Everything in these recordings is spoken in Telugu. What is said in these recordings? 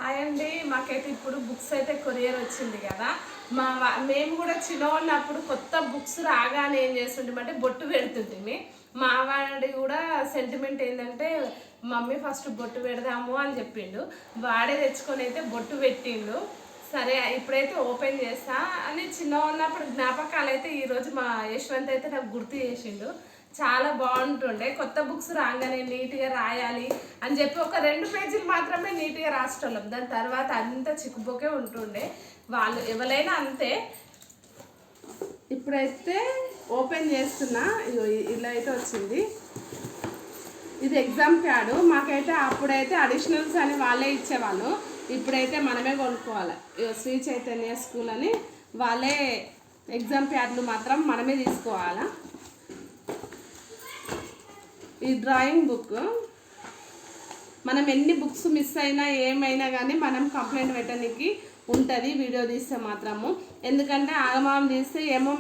హాయ్ అండి. మాకైతే ఇప్పుడు బుక్స్ అయితే కొరియర్ వచ్చింది కదా. మేము కూడా చిన్న ఉన్నప్పుడు కొత్త బుక్స్ రాగానే ఏం చేస్తుంటామంటే బొట్టు పెడుతుంటే మా వాడి కూడా సెంటిమెంట్ ఏంటంటే మమ్మీ ఫస్ట్ బొట్టు పెడదాము అని చెప్పిండు. వాడే తెచ్చుకొని అయితే బొట్టు పెట్టిండు. సరే ఇప్పుడైతే ఓపెన్ చేస్తా అని చిన్న ఉన్నప్పుడు జ్ఞాపకాలు అయితే ఈరోజు మా యశ్వంత్ అయితే నాకు గుర్తు చేసిండు. చాలా బాగుంటుండే. కొత్త బుక్స్ రాగానే నీట్గా రాయాలి అని చెప్పి ఒక 2 పేజీలు మాత్రమే నీట్గా రాసేటోళ్ళం. దాని తర్వాత అంత చిక్కుబొకే ఉంటుండే. వాళ్ళు ఎవరైనా అంతే. ఇప్పుడైతే ఓపెన్ చేస్తున్నా. ఇలా అయితే వచ్చింది. ఇది ఎగ్జామ్ ప్యాడ్. మాకైతే అప్పుడైతే అడిషనల్స్ అని వాళ్ళే ఇచ్చేవాళ్ళు. ఇప్పుడైతే మనమే కొనుక్కోవాలి. శ్రీ చైతన్య స్కూల్ అని వాళ్ళే ఎగ్జామ్ ప్యాడ్లు మాత్రం మనమే తీసుకోవాలా. ఈ డ్రాయింగ్ బుక్ మనం ఎన్ని బుక్స్ మిస్ అయినా ఏమైనా కానీ మనం కంప్లైంట్ పెట్టడానికి ఉంటుంది వీడియో తీస్తే మాత్రము. ఎందుకంటే ఆగమాగం తీస్తే ఏమో.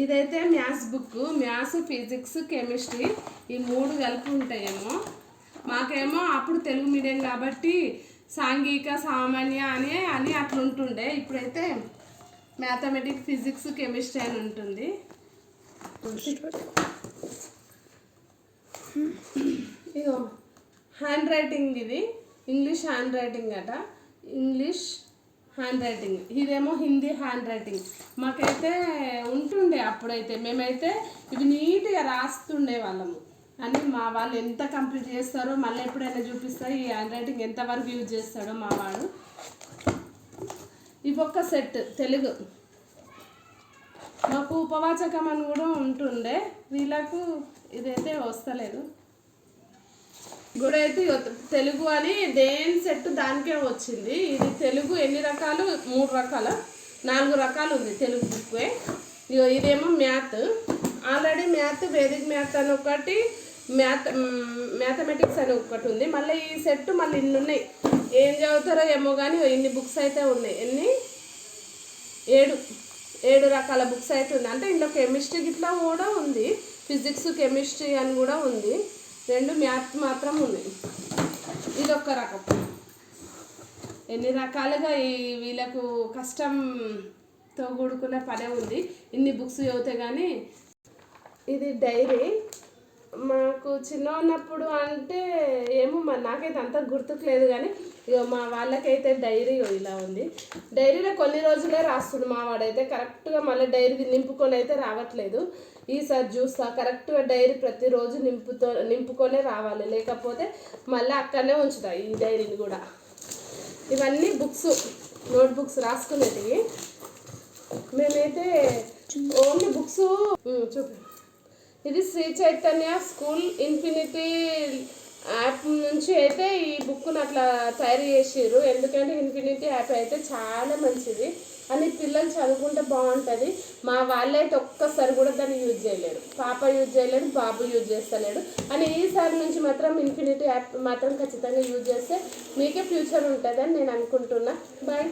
ఇదైతే maths book. Maths, physics, chemistry ఈ 3 కలిపి ఉంటాయేమో. మాకేమో అప్పుడు తెలుగు మీడియం కాబట్టి సాంఘిక సామాన్య అని అట్లుంటుండే. ఇప్పుడైతే మ్యాథమెటిక్స్, ఫిజిక్స్, కెమిస్ట్రీ అని ఉంటుంది. ఇగో హ్యాండ్ రైటింగ్. ఇది ఇంగ్లీష్ హ్యాండ్ రైటింగ్ అట. English hand writing. ఇదేమో హిందీ హ్యాండ్ రైటింగ్. మాకైతే ఉంటుండే అప్పుడైతే. మేమైతే ఇవి నీట్గా రాస్తుండే వాళ్ళము. అని మా వాళ్ళు ఎంత కంప్లీట్ చేస్తారో మళ్ళీ ఎప్పుడైనా చూపిస్తారు. ఈ హ్యాండ్ రైటింగ్ ఎంతవరకు యూజ్ చేస్తాడో మా వాడు. ఇవి ఒక సెట్ తెలుగు. మాకు ఉపవాచకం అని కూడా ఉంటుండే. వీళ్ళకు ఇదైతే వస్తలేదు. ఇప్పుడైతే తెలుగు అని దేని సెట్ దానికే వచ్చింది. ఇది తెలుగు ఎన్ని రకాలు? 3 రకాలు 4 రకాలు ఉంది తెలుగు బుక్వే. ఇదేమో math. Already math, Vedic math అని ఒకటి, మ్యాథమెటిక్స్ అని ఒకటి ఉంది. మళ్ళీ ఈ సెట్ మళ్ళీ ఇన్ని ఉన్నాయి. ఏం చదువుతారో ఏమో కానీ ఇన్ని బుక్స్ అయితే ఉన్నాయి. ఎన్ని? 7 రకాల బుక్స్ అయితే ఉంది. అంటే ఇందులో కెమిస్ట్రీ గిట్లా కూడా ఉంది. ఫిజిక్స్, కెమిస్ట్రీ అని కూడా ఉంది. 2 మ్యాథ్ మాత్రం ఉన్నాయి. ఇది ఒక్క రకం. ఎన్ని రకాలుగా వీళ్ళకు కష్టంతో కూడుకున్న పనే ఉంది. ఇన్ని బుక్స్ చదివితే కానీ. ఇది డైరీ. మాకు చిన్న ఉన్నప్పుడు అంటే ఏమో నాకైతే అంత గుర్తుకు లేదు కానీ ఇక మా వాళ్ళకైతే డైరీ ఇలా ఉంది. డైరీలో కొన్ని రోజులే రాస్తుంది మా వాడైతే. కరెక్ట్గా మళ్ళీ డైరీ నింపుకొని అయితే రావట్లేదు. ఈసారి చూస్తా. కరెక్ట్గా డైరీ ప్రతిరోజు నింపుకొనే రావాలి. లేకపోతే మళ్ళీ అక్కడనే ఉంచుతా ఈ డైరీని కూడా. ఇవన్నీ బుక్స్, నోట్బుక్స్ రాసుకునేటివి. మేమైతే ఓన్లీ బుక్స్ చూపి. ఇది Sri Chaitanya school infinity app నుంచి అయితే ఈ బుక్ను అట్లా తయారు చేసారు. ఎందుకంటే ఇన్ఫినిటీ యాప్ అయితే చాలా మంచిది అని పిల్లలు చదువుకుంటే బాగుంటుంది. మా వాళ్ళైతే ఒక్కసారి కూడా దాన్ని యూజ్ చేయలేరు. పాప యూజ్ చేయలేడు, బాబు యూజ్ చేస్తలేడు. అని ఈసారి నుంచి మాత్రం ఇన్ఫినిటీ యాప్ మాత్రం ఖచ్చితంగా యూజ్ చేస్తే మీకే ఫ్యూచర్ ఉంటుందని నేను అనుకుంటున్నా. బాయ్.